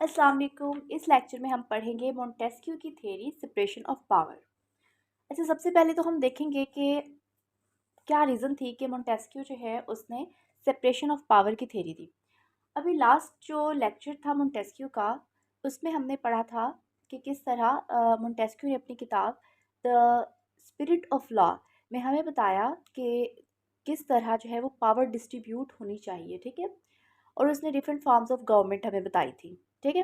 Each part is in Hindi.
अस्सलाम वालेकुम। इस लेक्चर में हम पढ़ेंगे मोंटेस्क्यू की थ्योरी सेपरेशन ऑफ पावर। अच्छा, सबसे पहले तो हम देखेंगे कि क्या रीज़न थी कि मोंटेस्क्यू जो है उसने सेपरेशन ऑफ पावर की थ्योरी दी। अभी लास्ट जो लेक्चर था मोंटेस्क्यू का, उसमें हमने पढ़ा था कि किस तरह मोंटेस्क्यू ने अपनी किताब द स्पिरिट ऑफ लॉ में हमें बताया कि किस तरह जो है वो पावर डिस्ट्रीब्यूट होनी चाहिए, ठीक है। और उसने डिफरेंट फॉर्म्स ऑफ गवर्नमेंट हमें बताई थी, ठीक है।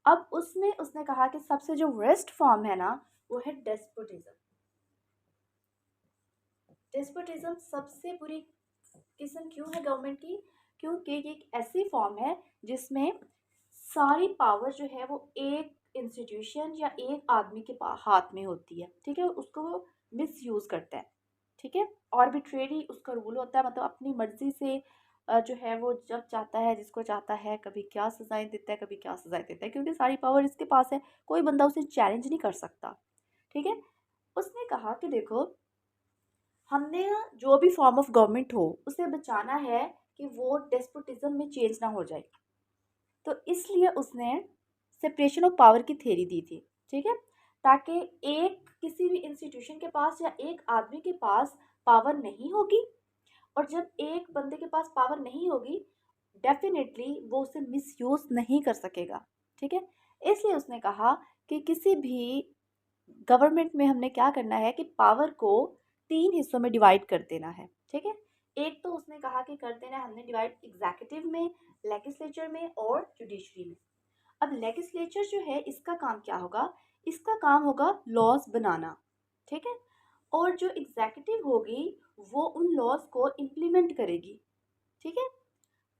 अब उसमें उसने कहा कि सबसे जो वर्स्ट फॉर्म है ना, वो है डेस्पोटिज्म। डेस्पोटिज्म सबसे बुरी किस्म क्यों है गवर्नमेंट की? क्योंकि ये एक ऐसी फॉर्म है जिसमें सारी पावर जो है वो एक इंस्टीट्यूशन या एक आदमी के हाथ में होती है, ठीक है। उसको वो मिस यूज़ करता है, ठीक है। आर्बिट्रेरी उसका रूल होता है, मतलब अपनी मर्जी से जो है वो जब चाहता है जिसको चाहता है, कभी क्या सजाएं देता है, कभी क्या सजाएं देता है, क्योंकि सारी पावर इसके पास है। कोई बंदा उसे चैलेंज नहीं कर सकता, ठीक है। उसने कहा कि देखो, हमने जो भी फॉर्म ऑफ गवर्नमेंट हो उसे बचाना है कि वो डेस्पोटिज्म में चेंज ना हो जाए। तो इसलिए उसने सेपरेशन ऑफ पावर की थ्योरी दी थी, ठीक है। ताकि एक किसी भी इंस्टीट्यूशन के पास या एक आदमी के पास पावर नहीं होगी, और जब एक बंदे के पास पावर नहीं होगी, डेफिनेटली वो उसे मिसयूज नहीं कर सकेगा, ठीक है। इसलिए उसने कहा कि किसी भी गवर्नमेंट में हमने क्या करना है कि पावर को 3 हिस्सों में डिवाइड कर देना है, ठीक है। एक तो उसने कहा कि कर देना है हमने डिवाइड एग्जीक्यूटिव में, लेजिस्लेचर में और जुडिशरी में। अब लेजिस्लेचर जो है इसका काम क्या होगा? इसका काम होगा लॉज बनाना, ठीक है। और जो एग्जीक्यूटिव होगी वो उन लॉज को इम्प्लीमेंट करेगी, ठीक है।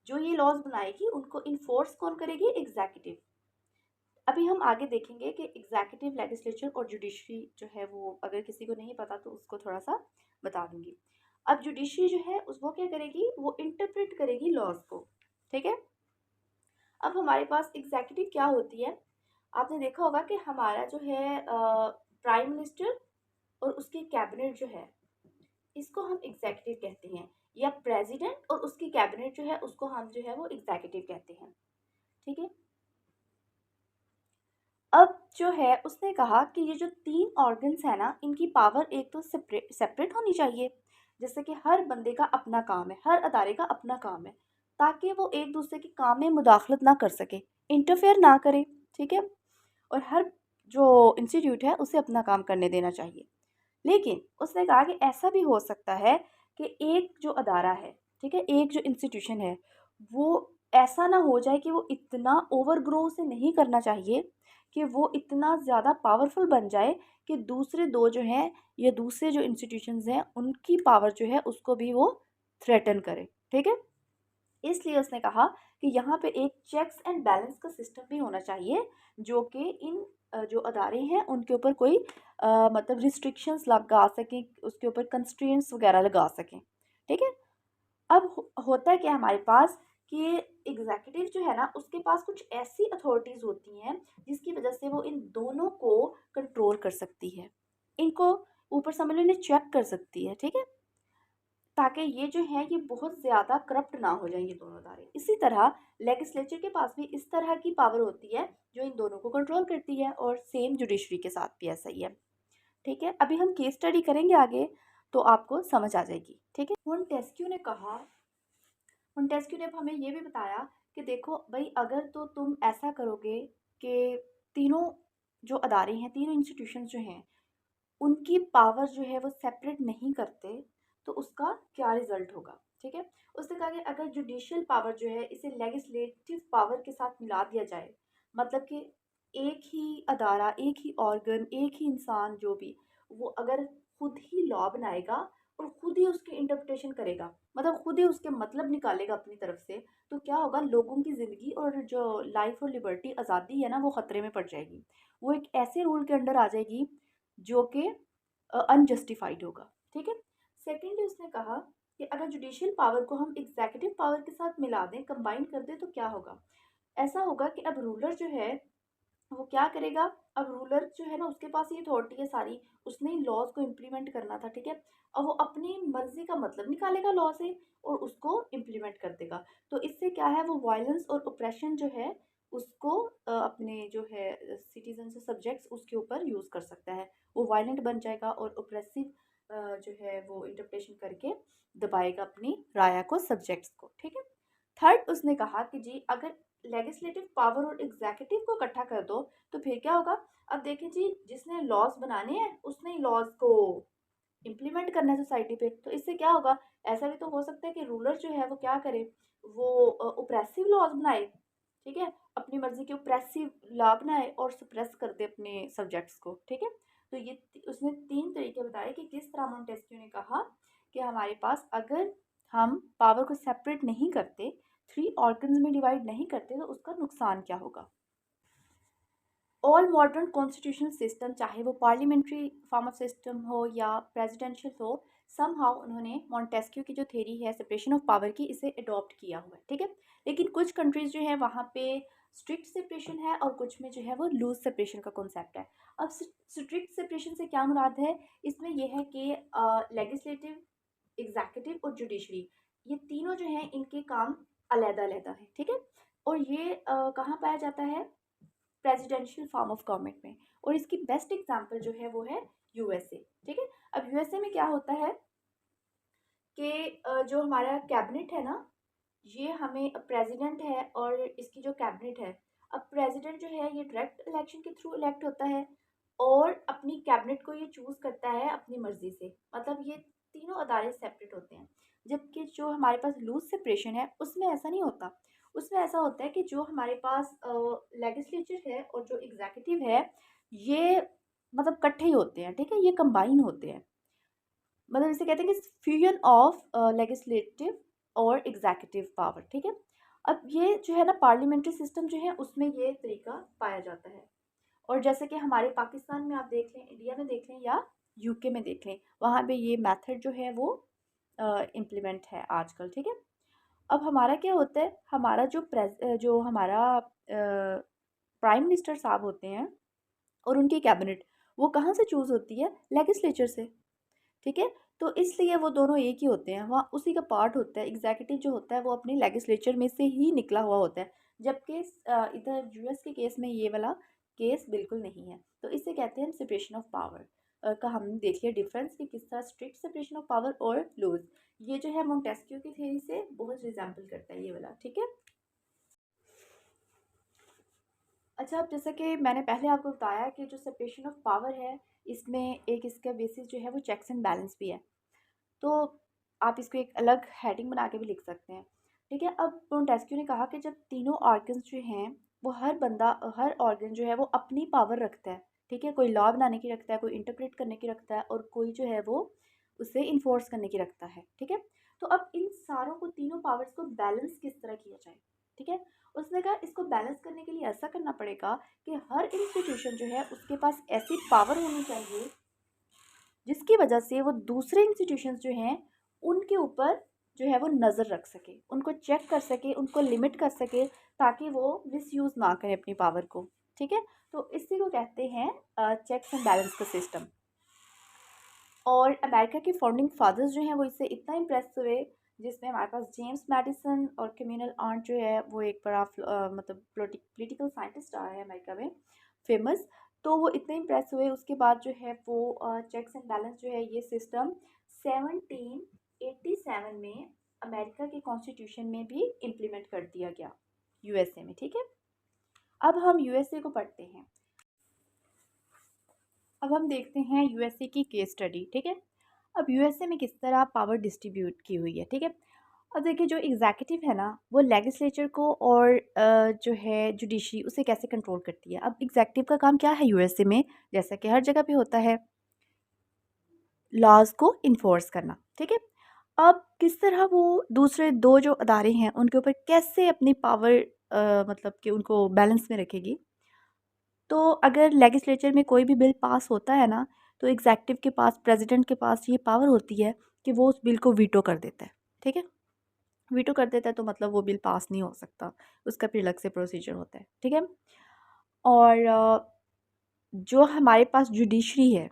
जो ये लॉज बनाएगी उनको इन्फोर्स कौन करेगी? एग्जीक्यूटिव। अभी हम आगे देखेंगे कि एग्जीक्यूटिव, लेजिस्लेचर और जुडिशरी जो है वो, अगर किसी को नहीं पता तो उसको थोड़ा सा बता दूंगी। अब जुडिशरी जो है उस वो क्या करेगी? वो इंटरप्रेट करेगी लॉज को, ठीक है। अब हमारे पास एग्जीक्यूटिव क्या होती है? आपने देखा होगा कि हमारा जो है प्राइम मिनिस्टर और उसकी कैबिनेट जो है, इसको हम एग्जीक्यूटिव कहते हैं। या प्रेसिडेंट और उसकी कैबिनेट जो है उसको हम जो है वो एग्जीक्यूटिव कहते हैं, ठीक है। अब जो है उसने कहा कि ये जो 3 ऑर्गन्स है ना, इनकी पावर एक तो सेपरेट सेपरेट होनी चाहिए। जैसे कि हर बंदे का अपना काम है, हर अदारे का अपना काम है, ताकि वो एक दूसरे के काम में मुदाखलत ना कर सके, इंटरफेयर ना करे, ठीक है। और हर जो इंस्टीट्यूट है उसे अपना काम करने देना चाहिए। लेकिन उसने कहा कि ऐसा भी हो सकता है कि एक जो अदारा है, ठीक है, एक जो इंस्टीट्यूशन है, वो ऐसा ना हो जाए कि वो इतना ओवरग्रो उसे नहीं करना चाहिए कि वो इतना ज़्यादा पावरफुल बन जाए कि दूसरे दो जो हैं या दूसरे जो इंस्टीट्यूशंस हैं उनकी पावर जो है उसको भी वो थ्रेटन करे, ठीक है। इसलिए उसने कहा कि यहाँ पे एक चेक्स एंड बैलेंस का सिस्टम भी होना चाहिए, जो कि इन जो अदारे हैं उनके ऊपर कोई मतलब रिस्ट्रिक्शंस लगा सकें, उसके ऊपर कंस्ट्रेंट्स वगैरह लगा सकें, ठीक है। अब होता है क्या हमारे पास कि एग्जीक्यूटिव जो है ना उसके पास कुछ ऐसी अथॉरिटीज़ होती हैं जिसकी वजह से वो इन दोनों को कंट्रोल कर सकती है, इनको ऊपर समझ लो इन्हें चेक कर सकती है, ठीक है। ताकि ये जो है ये बहुत ज़्यादा करप्ट ना हो जाए ये दोनों अदारे। इसी तरह लेजिस्लेचर के पास भी इस तरह की पावर होती है जो इन दोनों को कंट्रोल करती है, और सेम जुडिशरी के साथ भी ऐसा ही है, ठीक है। अभी हम केस स्टडी करेंगे आगे, तो आपको समझ आ जाएगी, ठीक है। मोंटेस्क्यू ने कहा, मोंटेस्क्यू ने हमें ये भी बताया कि देखो भाई, अगर तो तुम ऐसा करोगे कि तीनों जो अदारे हैं, तीनों इंस्टीट्यूशन जो हैं, उनकी पावर जो है वो सेपरेट नहीं करते, तो उसका क्या रिजल्ट होगा, ठीक है। उसने कहा कि अगर जुडिशियल पावर जो है इसे लेजिस्लेटिव पावर के साथ मिला दिया जाए, मतलब कि एक ही अदारा, एक ही ऑर्गन, एक ही इंसान जो भी, वो अगर खुद ही लॉ बनाएगा और खुद ही उसकी इंटरप्रिटेशन करेगा, मतलब खुद ही उसके मतलब निकालेगा अपनी तरफ से, तो क्या होगा? लोगों की ज़िंदगी और जो लाइफ और लिबर्टी, आज़ादी है ना, वो ख़तरे में पड़ जाएगी। वो एक ऐसे रूल के अंडर आ जाएगी जो कि अनजस्टिफाइड होगा, ठीक है। सेकेंडली उसने कहा कि अगर जुडिशियल पावर को हम एग्जीक्यूटिव पावर के साथ मिला दें, कंबाइन कर दें, तो क्या होगा? ऐसा होगा कि अब रूलर जो है वो क्या करेगा? अब रूलर जो है ना उसके पास ये अथॉरिटी है सारी, उसने लॉज को इम्प्लीमेंट करना था, ठीक है। अब वो अपनी मर्जी का मतलब निकालेगा लॉ से और उसको इम्प्लीमेंट कर देगा। तो इससे क्या है, वो वायलेंस और ओप्रेशन जो है उसको अपने जो है सिटीजन से सब्जेक्ट्स उसके ऊपर यूज़ कर सकता है। वो वायलेंट बन जाएगा और ओप्रेसिव जो है वो इंटरप्रिटेशन करके दबाएगा अपनी राय को, सब्जेक्ट्स को, ठीक है। थर्ड उसने कहा कि जी अगर लेजिस्लेटिव पावर और एग्जीक्यूटिव को इकट्ठा कर दो तो फिर क्या होगा। अब देखें जी, जिसने लॉज बनाने हैं उसने ही लॉज को इम्प्लीमेंट करना है सोसाइटी पे, तो इससे क्या होगा। ऐसा भी तो हो सकता है कि रूलर जो है वो क्या करे, वो ओप्रेसिव लॉज बनाए, ठीक है, अपनी मर्जी के ओप्रेसिव लॉ बनाए और सप्रेस कर दे अपने सब्जेक्ट्स को, ठीक है। तो ये उसने 3 तरीके बताए कि किस तरह मोंटेस्क्यू ने कहा कि हमारे पास अगर हम पावर को सेपरेट नहीं करते, 3 ऑर्गन्स में डिवाइड नहीं करते, तो उसका नुकसान क्या होगा। ऑल मॉडर्न कॉन्स्टिट्यूशनल सिस्टम, चाहे वो पार्लियामेंट्री फॉर्म ऑफ सिस्टम हो या प्रेसिडेंशियल हो, समहाउ उन्होंने मॉन्टेस्क्यू की जो थ्योरी है सेपरेशन ऑफ पावर की, इसे अडॉप्ट किया हुआ है, ठीक है। लेकिन कुछ कंट्रीज जो है वहाँ पे स्ट्रिक्ट सेपरेशन है और कुछ में जो है वो लूज सेपरेशन का कॉन्सेप्ट है। अब स्ट्रिक्ट सेपरेशन से क्या मुराद है, इसमें यह है कि लेजिस्लेटिव, एग्जीक्यूटिव और जुडिशरी, ये तीनों जो हैं इनके काम अलग अलग है, ठीक है। और ये कहाँ पाया जाता है, प्रेसिडेंशियल फॉर्म ऑफ गवर्नमेंट में। और इसकी बेस्ट एग्जांपल जो है वो है यूएसए, ठीक है। अब यूएसए में क्या होता है कि जो हमारा कैबिनेट है ना, ये हमें प्रेसिडेंट है और इसकी जो कैबिनेट है, अब प्रेसिडेंट जो है ये डायरेक्ट इलेक्शन के थ्रू इलेक्ट होता है और अपनी कैबिनेट को ये चूज करता है अपनी मर्जी से, मतलब ये तीनों अदारे सेपरेट होते हैं। जबकि जो हमारे पास लूज सेपरेशन है उसमें ऐसा नहीं होता। उसमें ऐसा होता है कि जो हमारे पास लेजिस्लेचर है और जो एग्जीक्यूटिव है, ये मतलब इकट्ठे ही होते हैं, ठीक है, ये कंबाइन होते हैं। मतलब इसे कहते हैं कि फ्यूजन ऑफ लेजिस्लेटिव और एग्जीक्यूटिव पावर, ठीक है। अब ये जो है ना पार्लियामेंट्री सिस्टम जो है उसमें ये तरीका पाया जाता है। और जैसे कि हमारे पाकिस्तान में आप देख लें, इंडिया में देख लें या यूके में देख लें, वहाँ पे ये मेथड जो है वो इम्प्लीमेंट है आजकल, ठीक है। अब हमारा क्या होता है, हमारा जो हमारा प्राइम मिनिस्टर साहब होते हैं और उनकी कैबिनेट, वो कहाँ से चूज़ होती है, लेजिस्लेचर से, ठीक है। तो इसलिए वो दोनों एक ही होते हैं, वहाँ उसी का पार्ट होता है। एग्जीक्यूटिव जो होता है वो अपनी लेजिस्लेचर में से ही निकला हुआ होता है, जबकि इधर यूएस के केस में ये वाला केस बिल्कुल नहीं है। तो इसे कहते हैं सेपरेशन ऑफ पावर का हमने देख लिया डिफरेंस कि किस तरह स्ट्रिक्ट सेपरेशन ऑफ पावर और लूज, ये जो है मोंटेस्क्यू की थ्योरी से बहुत रिजेंबल करता है ये वाला, ठीक है। अच्छा, अब जैसा कि मैंने पहले आपको बताया कि जो सेपरेशन ऑफ पावर है, इसमें एक इसका बेसिस जो है वो चेक्स एंड बैलेंस भी है। तो आप इसको एक अलग हेडिंग बना के भी लिख सकते हैं, ठीक है। अब मोंटेस्क्यू ने कहा कि जब तीनों ऑर्गन्स जो हैं वो हर ऑर्गन जो है वो अपनी पावर रखता है, ठीक है। कोई लॉ बनाने की रखता है, कोई इंटरप्रेट करने की रखता है और कोई जो है वो उसे इन्फोर्स करने की रखता है, ठीक है। तो अब इन सारों को, तीनों पावर्स को बैलेंस किस तरह किया जाए, ठीक है। उसने कहा इसको बैलेंस करने के लिए ऐसा करना पड़ेगा कि हर इंस्टीट्यूशन जो है उसके पास ऐसी पावर होनी चाहिए जिसकी वजह से वो दूसरे इंस्टीट्यूशंस जो हैं उनके ऊपर जो है वो नज़र रख सके, उनको चेक कर सके, उनको लिमिट कर सके, ताकि वो मिसयूज़ ना करें अपनी पावर को, ठीक है। तो इसी को कहते हैं चेक्स एंड बैलेंस का सिस्टम। और अमेरिका के फाउंडिंग फादर्स जो हैं वो इससे इतना इम्प्रेस हुए, जिसमें हमारे पास जेम्स मैडिसन और कम्युनल आर्ट जो है वो एक बड़ा मतलब पॉलिटिकल साइंटिस्ट रहा है अमेरिका में, फेमस। तो वो इतने इम्प्रेस हुए, उसके बाद जो है वो चेक्स एंड बैलेंस जो है ये सिस्टम 1787 में अमेरिका के कॉन्स्टिट्यूशन में भी इम्प्लीमेंट कर दिया गया, यूएसए में, ठीक है। अब हम यूएसए को पढ़ते हैं। अब हम देखते हैं यूएसए की केस स्टडी, ठीक है। अब यूएसए में किस तरह पावर डिस्ट्रीब्यूट की हुई है, ठीक है। अब देखिए जो एग्जीक्यूटिव है ना वो लेजिस्लेचर को और जो है जुडिशरी उसे कैसे कंट्रोल करती है। अब एग्जीक्यूटिव का काम क्या है यूएसए में, जैसा कि हर जगह पे होता है, लॉज को इन्फोर्स करना, ठीक है। अब किस तरह वो दूसरे दो जो अदारे हैं उनके ऊपर कैसे अपनी पावर मतलब कि उनको बैलेंस में रखेगी। तो अगर लेजिस्लेचर में कोई भी बिल पास होता है ना, तो एग्जीक्यूटिव के पास, प्रेसिडेंट के पास ये पावर होती है कि वो उस बिल को वीटो कर देता है, ठीक है। वीटो कर देता है तो मतलब वो बिल पास नहीं हो सकता, उसका फिर अलग से प्रोसीजर होता है, ठीक है। और जो हमारे पास जुडिशरी है,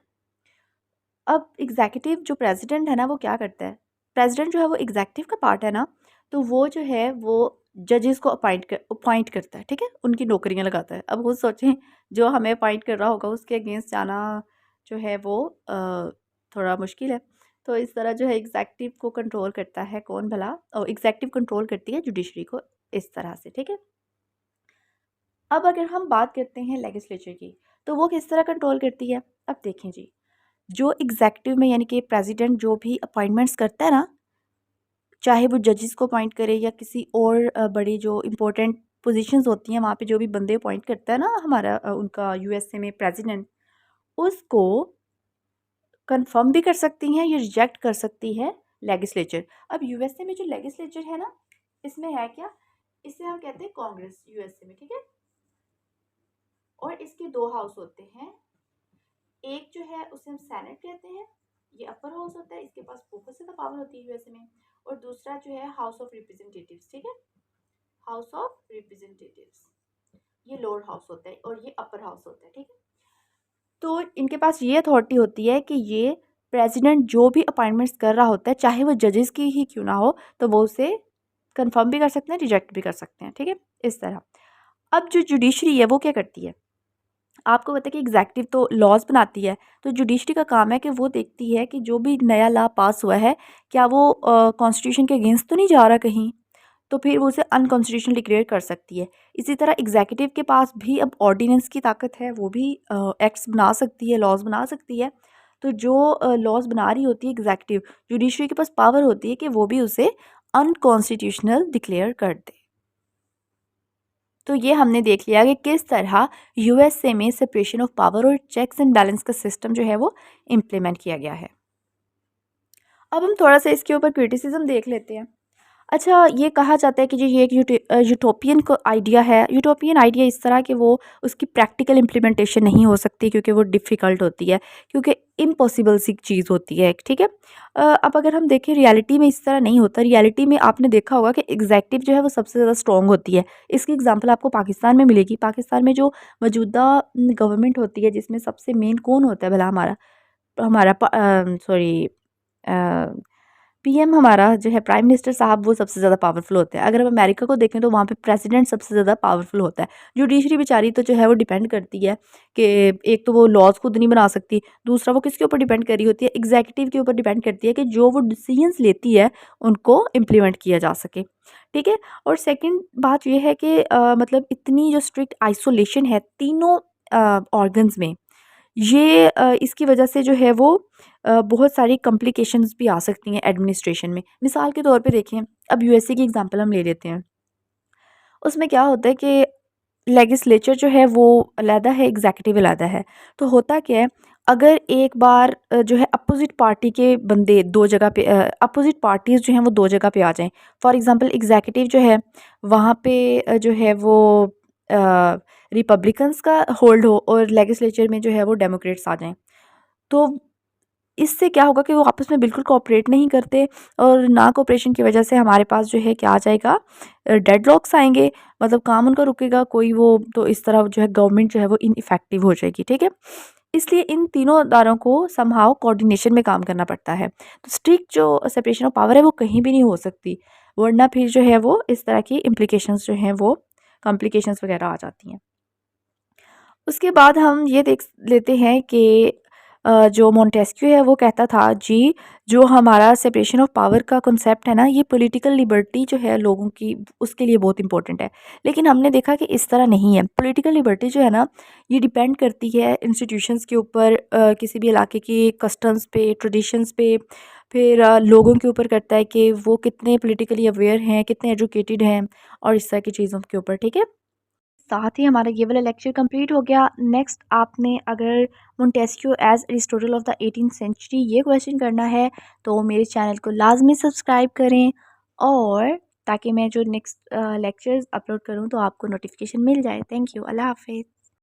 अब एग्जीक्यूटिव जो प्रेसिडेंट है ना वो क्या करता है, प्रेसिडेंट जो है वो एग्जीक्यूटिव का पार्ट है ना, तो वो जो है वो जजेस को अपॉइंट करता है, ठीक है, उनकी नौकरियां लगाता है। अब खुद सोचें, जो हमें अपॉइंट कर रहा होगा उसके अगेंस्ट जाना जो है वो थोड़ा मुश्किल है। तो इस तरह जो है एग्जैक्टिव को कंट्रोल करता है कौन भला, और एग्जैक्टिव कंट्रोल करती है जुडिशरी को, इस तरह से, ठीक है। अब अगर हम बात करते हैं लेजिस्लेचर की, तो वो किस तरह कंट्रोल करती है। अब देखें जी, जो एग्जैक्टिव में यानी कि प्रेसिडेंट जो भी अपॉइंटमेंट्स करता है ना, चाहे वो जजेस को अपॉइंट करे या किसी और बड़ी जो इम्पोर्टेंट पोजीशंस होती हैं वहाँ पे जो भी बंदे अपॉइंट करता है ना हमारा उनका यूएसए में प्रेसिडेंट, उसको कंफर्म भी कर सकती हैं या रिजेक्ट कर सकती है लेजिस्लेचर। अब यूएसए में जो लेजिस्लेचर है ना, इसमें है क्या, इसे हम कहते हैं कांग्रेस यूएसए में, ठीक है। और इसके दो हाउस होते हैं, एक जो है उसे हम सेनेट कहते हैं, ये अपर हाउस होता है, इसके पास बहुत ज़्यादा पावर होती है यूएसए में। और दूसरा जो है हाउस ऑफ रिप्रेजेंटेटिव्स, ठीक है, हाउस ऑफ रिप्रेजेंटेटिव्स, ये लोअर हाउस होता है और ये अपर हाउस होता है, ठीक है। तो इनके पास ये अथॉरिटी होती है कि ये प्रेसिडेंट जो भी अपॉइंटमेंट्स कर रहा होता है, चाहे वो जजेस की ही क्यों ना हो, तो वो उसे कंफर्म भी कर सकते हैं, रिजेक्ट भी कर सकते हैं, ठीक है, इस तरह। अब जो जुडिशरी है वो क्या करती है, आपको पता है कि एग्जैक्टिव तो लॉज बनाती है, तो जुडिशरी का काम है कि वो देखती है कि जो भी नया लॉ पास हुआ है क्या वो कॉन्स्टिट्यूशन के अगेंस्ट तो नहीं जा रहा कहीं, तो फिर वो उसे अनकॉन्स्टिट्यूशनल डिक्लेयर कर सकती है। इसी तरह एग्जीक्यूटिव के पास भी अब ऑर्डिनेंस की ताकत है, वो भी एक्ट्स बना सकती है, लॉज बना सकती है। तो जो लॉज बना रही होती है एग्जीक्यूटिव, जुडिशरी के पास पावर होती है कि वो भी उसे अनकॉन्स्टिट्यूशनल डिक्लेयर कर दे। तो ये हमने देख लिया कि किस तरह यूएसए में सेपरेशन ऑफ पावर और चेक्स एंड बैलेंस का सिस्टम जो है वो इम्प्लीमेंट किया गया है। अब हम थोड़ा सा इसके ऊपर क्रिटिसिज्म देख लेते हैं। अच्छा, ये कहा जाता है कि जी ये एक यूटोपियन को आइडिया है। यूटोपियन आइडिया इस तरह कि वो उसकी प्रैक्टिकल इम्प्लीमेंटेशन नहीं हो सकती क्योंकि वो डिफ़िकल्ट होती है, क्योंकि इम्पॉसिबल सी चीज़ होती है, ठीक है। अब अगर हम देखें रियलिटी में इस तरह नहीं होता। रियलिटी में आपने देखा होगा कि एग्जेक्टिव जो है वो सबसे ज़्यादा स्ट्रॉन्ग होती है। इसकी एग्जांपल आपको पाकिस्तान में मिलेगी। पाकिस्तान में जो मौजूदा गवर्नमेंट होती है जिसमें सबसे मेन कौन होता है भला, हमारा हमारा सॉरी पीएम हमारा जो है प्राइम मिनिस्टर साहब, वो सबसे ज़्यादा पावरफुल होते हैं। अगर हम अमेरिका को देखें तो वहाँ पे प्रेसिडेंट सबसे ज़्यादा पावरफुल होता है। जुडिशरी बेचारी तो जो है वो डिपेंड करती है कि एक तो वो लॉज खुद नहीं बना सकती, दूसरा वो किसके ऊपर डिपेंड कर रही होती है, एग्जीक्यूटिव के ऊपर डिपेंड करती है कि जो वो डिसीजंस लेती है उनको इम्प्लीमेंट किया जा सके, ठीक है। और सेकेंड बात ये है कि मतलब इतनी जो स्ट्रिक्ट आइसोलेशन है तीनों ऑर्गन्स में, ये इसकी वजह से जो है वो बहुत सारी कॉम्प्लिकेशंस भी आ सकती हैं एडमिनिस्ट्रेशन में। मिसाल के तौर पे देखें, अब यूएसए की एग्जांपल हम ले लेते हैं। उसमें क्या होता है कि लेजिस्लेचर जो है वो अलहदा है, एग्जीक्यूटिव अलहदा है। तो होता क्या है, अगर एक बार जो है अपोजिट पार्टी के बंदे दो जगह पे, अपोजिट पार्टीज़ जो हैं वो दो जगह पे आ जाएं, फॉर एग्जांपल एग्जीक्यूटिव जो है वहाँ पे जो है वो रिपब्लिकन्स का होल्ड हो और लेजिस्लेचर में जो है वो डेमोक्रेट्स आ जाएं, तो इससे क्या होगा कि वो आपस में बिल्कुल कोऑपरेट नहीं करते, और ना कोऑपरेशन की वजह से हमारे पास जो है क्या आ जाएगा, डेडलॉक्स आएंगे, मतलब काम उनका रुकेगा कोई, वो तो इस तरह जो है गवर्नमेंट जो है वो इनइफेक्टिव हो जाएगी, ठीक है। इसलिए इन तीनों अदारों को समहाउ कोऑर्डिनेशन में काम करना पड़ता है। तो स्ट्रिक्ट जो सेपरेशन ऑफ पावर है वो कहीं भी नहीं हो सकती, वरना फिर जो है वो इस तरह की इम्प्लीकेशंस जो हैं वो कॉम्प्लिकेशंस वगैरह आ जाती हैं। उसके बाद हम ये देख लेते हैं कि जो मोंटेस्क्यू है वो कहता था जी, जो हमारा सेपरेशन ऑफ पावर का कॉन्सेप्ट है ना, ये पॉलिटिकल लिबर्टी जो है लोगों की, उसके लिए बहुत इंपॉर्टेंट है। लेकिन हमने देखा कि इस तरह नहीं है। पॉलिटिकल लिबर्टी जो है ना, ये डिपेंड करती है इंस्टीट्यूशंस के ऊपर, किसी भी इलाके की कस्टम्स पे, ट्रेडिशंस पे, फिर लोगों के ऊपर करता है कि वो कितने पॉलिटिकली अवेयर हैं, कितने एजुकेटेड हैं, और इस तरह की चीज़ों के ऊपर, ठीक है। साथ ही हमारा ये वाला लेक्चर कंप्लीट हो गया। नेक्स्ट आपने अगर Montesquieu as Aristotle of the 18th century ये क्वेश्चन करना है तो मेरे चैनल को लाजमी सब्सक्राइब करें, और ताकि मैं जो नेक्स्ट लेक्चर्स अपलोड करूं तो आपको नोटिफिकेशन मिल जाए। Thank you. अल्लाह हाफिज़।